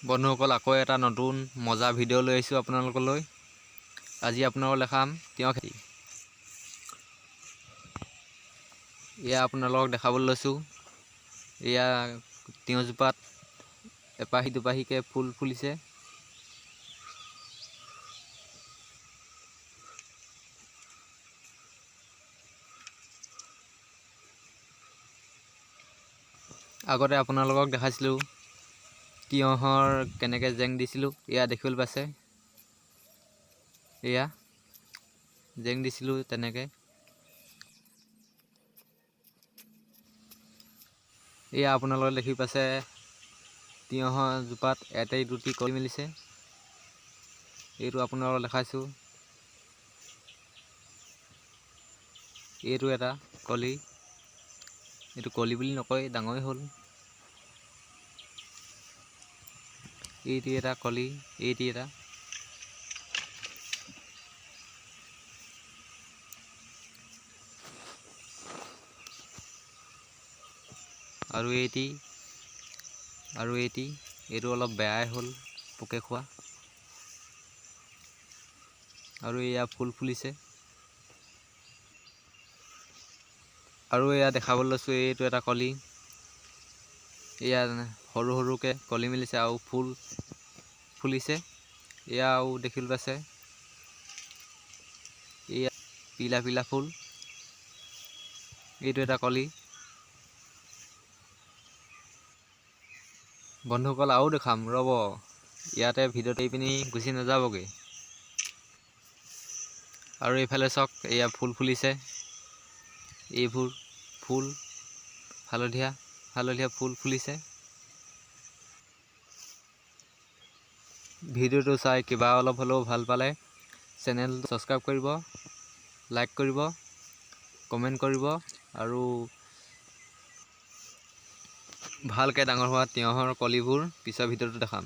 বন্ধুসকল, আকৌ এটা নতুন মজা ভিডিঅ' লৈ আহিছোঁ আপোনালোকলৈ। আজি আপোনালোকক দেখাম তিয়ঁহ খেতি। এয়া আপোনালোকক দেখাবলৈ লৈছোঁ। এয়া তিয়ঁহজোপাত এপাহি দুপাহিকৈ ফুল ফুলিছে। আগতে আপোনালোকক দেখাইছিলোঁ তিয়ঁহৰ কেনেকৈ জেং দিছিলোঁ। এয়া দেখিবলৈ পাইছে, এয়া জেং দিছিলোঁ তেনেকৈ। এয়া আপোনালোকে দেখি পাইছে তিয়ঁহৰ জোপাত এটাই দুটি কলি মেলিছে। এইটো আপোনালোকক দেখাইছোঁ, এইটো এটা কলি। এইটো কলি বুলি নকয়, ডাঙৰেই হ'ল। এইটি এটা কলি, এইটি এটা। আৰু এইটি, এইটো অলপ বেয়াই হ'ল, পোকে খোৱা। আৰু এয়া ফুল ফুলিছে। আৰু এয়া দেখাবলৈ লৈছোঁ, এইটো এটা কলি। এয়া সৰু সৰুকৈ কলি মেলিছে আৰু ফুল ফুলিছে। এয়া আৰু দেখিবলৈ পাইছে, এয়া পিলা পিলা ফুল। এইটো এটা কলি। বন্ধুসকল, আৰু দেখাম ৰ'ব, ইয়াতে ভিডিঅ'ত এৰি পিনি গুচি নাযাবগৈ। আৰু এইফালে চাওক, এয়া ফুল ফুলিছে। এইবোৰ ফুল হালধীয়া হালধীয়া ফুল ফুলিছে। ভিডিঅ'টো চাই কিবা অলপ হ'লেও ভাল পালে চেনেলটো ছাবস্ক্ৰাইব কৰিব, লাইক কৰিব, কমেণ্ট কৰিব আৰু ভালকৈ ডাঙৰ হোৱা তিয়ঁহৰ কলিবোৰ পিছৰ ভিডিঅ'টো দেখাম।